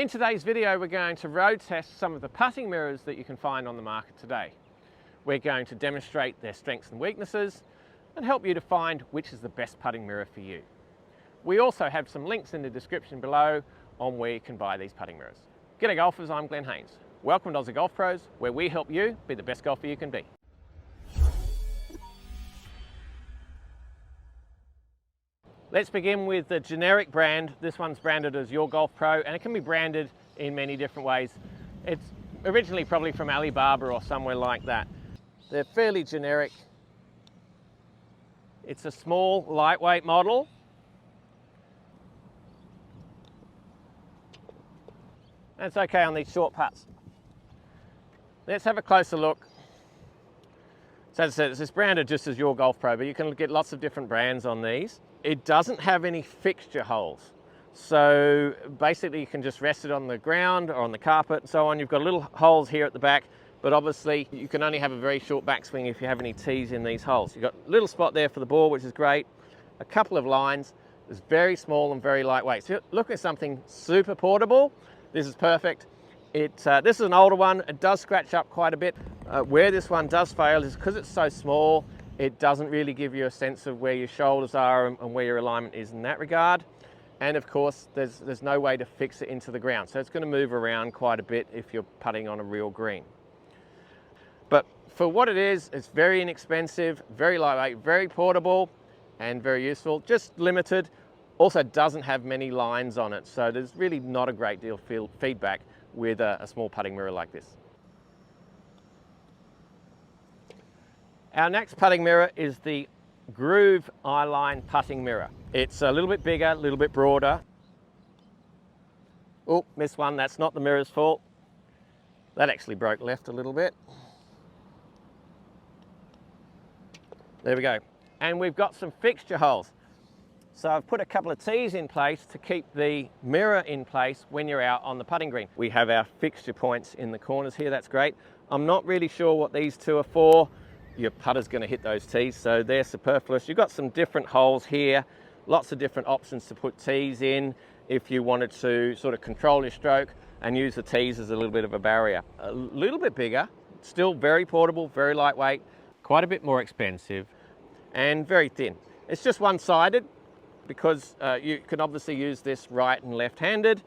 In today's video, we're going to road test some of the putting mirrors that you can find on the market today. We're going to demonstrate their strengths and weaknesses and help you to find which is the best putting mirror for you. We also have some links in the description below on where you can buy these putting mirrors. G'day golfers, I'm Glen Haynes. Welcome to Aussie Golf Pros, where we help you be the best golfer you can be. Let's begin with the generic brand. This one's branded as Your Golf Pro, and it can be branded in many different ways. It's originally probably from Alibaba or somewhere like that. They're fairly generic. It's a small, lightweight model. And it's okay on these short putts. Let's have a closer look. So as I said, it's branded just as Your Golf Pro, but you can get lots of different brands on these. It doesn't have any fixture holes. So basically you can just rest it on the ground or on the carpet and so on. You've got little holes here at the back, but obviously you can only have a very short backswing if you have any tees in these holes. You've got a little spot there for the ball, which is great. A couple of lines. It's very small and very lightweight. So look at something super portable. This is perfect. This is an older one. It does scratch up quite a bit. Where this one does fail is because it's so small, it doesn't really give you a sense of where your shoulders are and where your alignment is in that regard. And of course, there's no way to fix it into the ground. So it's going to move around quite a bit if you're putting on a real green. But for what it is, it's very inexpensive, very lightweight, very portable, and very useful. Just limited. Also doesn't have many lines on it. So there's really not a great deal of feedback with a small putting mirror like this. Our next putting mirror is the Groove Eyeline Putting Mirror. It's a little bit bigger, a little bit broader. Oh, missed one. That's not the mirror's fault. That actually broke left a little bit. There we go. And we've got some fixture holes. So I've put a couple of tees in place to keep the mirror in place when you're out on the putting green. We have our fixture points in the corners here. That's great. I'm not really sure what these two are for. Your putter's going to hit those tees, so they're superfluous. You've got some different holes here, lots of different options to put tees in if you wanted to sort of control your stroke and use the tees as a little bit of a barrier. A little bit bigger, still very portable, very lightweight, quite a bit more expensive, and very thin. It's just one-sided because you can obviously use this right and left-handed.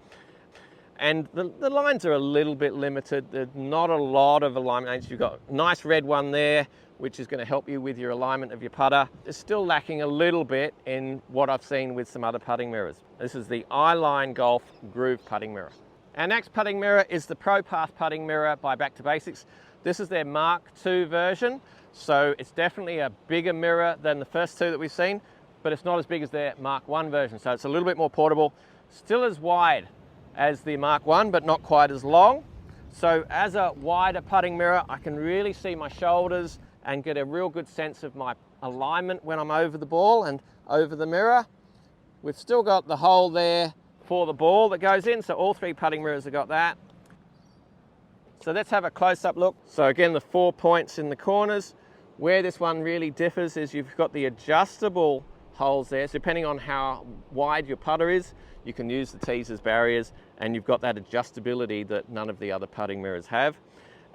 And the lines are a little bit limited. There's not a lot of alignment. You've got a nice red one there, which is going to help you with your alignment of your putter. It's still lacking a little bit in what I've seen with some other putting mirrors. This is the Eyeline Golf Groove Putting Mirror. Our next putting mirror is the ProPath Putting Mirror by Back to Basics. This is their Mark II version, so it's definitely a bigger mirror than the first two that we've seen, but it's not as big as their Mark I version, so it's a little bit more portable. Still as wide as the Mark I, but not quite as long. So as a wider putting mirror, I can really see my shoulders and get a real good sense of my alignment when I'm over the ball and over the mirror. We've still got the hole there for the ball that goes in, so all three putting mirrors have got that. So let's have a close-up look. So again, the 4 points in the corners. Where this one really differs is you've got the adjustable holes there. So depending on how wide your putter is, you can use the tees as barriers, and you've got that adjustability that none of the other putting mirrors have.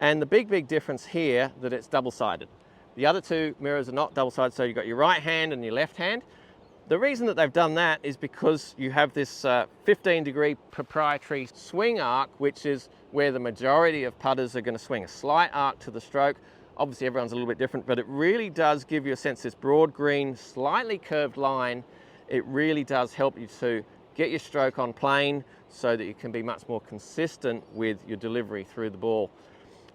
And the big difference here, that it's double-sided. The other two mirrors are not double-sided, so you've got your right hand and your left hand. The reason that they've done that is because you have this 15-degree proprietary swing arc, which is where the majority of putters are going to swing. A slight arc to the stroke. Obviously everyone's a little bit different, but it really does give you a sense, this broad green, slightly curved line, it really does help you to get your stroke on plane so that you can be much more consistent with your delivery through the ball.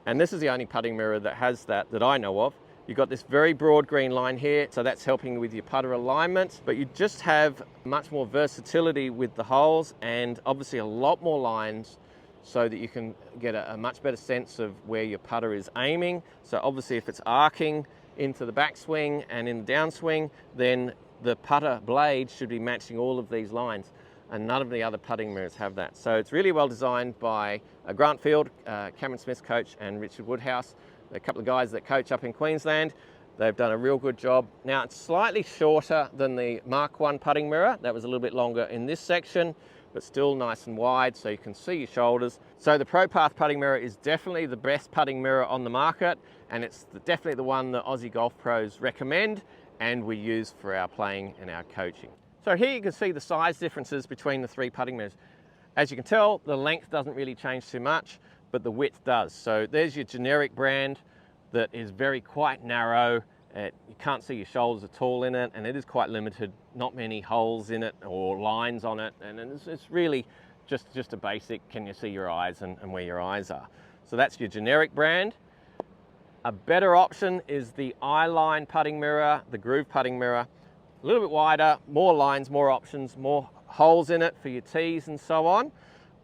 And this is the only putting mirror that has that I know of. You've got this very broad green line here, so that's helping with your putter alignment, but you just have much more versatility with the holes and obviously a lot more lines so that you can get a much better sense of where your putter is aiming. So obviously if it's arcing into the backswing and in the downswing, then the putter blade should be matching all of these lines, and none of the other putting mirrors have that. So it's really well designed by Grant Field, Cameron Smith's coach, and Richard Woodhouse, a couple of guys that coach up in Queensland. They've done a real good job. Now it's slightly shorter than the Mark I putting mirror. That was a little bit longer in this section, but still nice and wide so you can see your shoulders. So the ProPath putting mirror is definitely the best putting mirror on the market, and it's definitely the one that Aussie Golf Pros recommend and we use for our playing and our coaching. So here you can see the size differences between the three putting mirrors. As you can tell, the length doesn't really change too much, but the width does. So there's your generic brand that is quite narrow. You can't see your shoulders at all in it, and it is quite limited, not many holes in it or lines on it, and it's really just a basic, can you see your eyes and where your eyes are. So that's your generic brand. A better option is the Eyeline Putting Mirror, the Groove Putting Mirror. A little bit wider, more lines, more options, more holes in it for your tees and so on,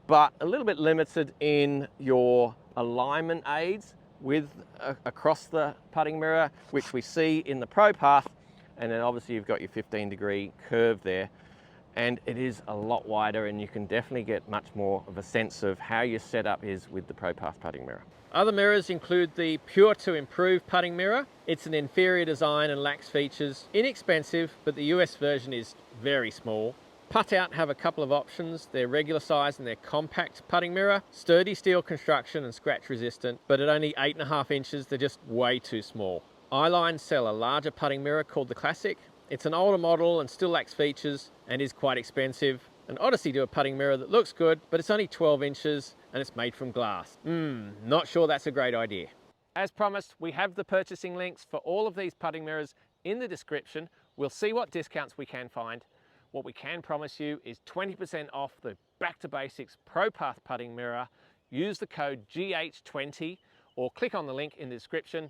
but a little bit limited in your alignment aids across the putting mirror, which we see in the ProPath, and then obviously you've got your 15-degree curve there, and it is a lot wider, and you can definitely get much more of a sense of how your setup is with the ProPath putting mirror. Other mirrors include the Pure to Improve putting mirror. It's an inferior design and lacks features, inexpensive, but the US version is very small. Putt Out have a couple of options. They're regular size and they're compact putting mirror, sturdy steel construction and scratch resistant, but at only 8.5 inches, they're just way too small. Eyeline sell a larger putting mirror called the Classic. It's an older model and still lacks features and is quite expensive. And Odyssey do a putting mirror that looks good, but it's only 12 inches and it's made from glass. Not sure that's a great idea. As promised, we have the purchasing links for all of these putting mirrors in the description. We'll see what discounts we can find. What we can promise you is 20% off the Back to Basics ProPath putting mirror. Use the code GH20 or click on the link in the description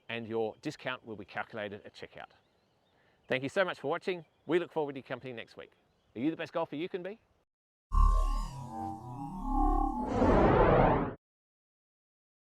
and your discount will be calculated at checkout. Thank you so much for watching. We look forward to your company next week. Are you the best golfer you can be?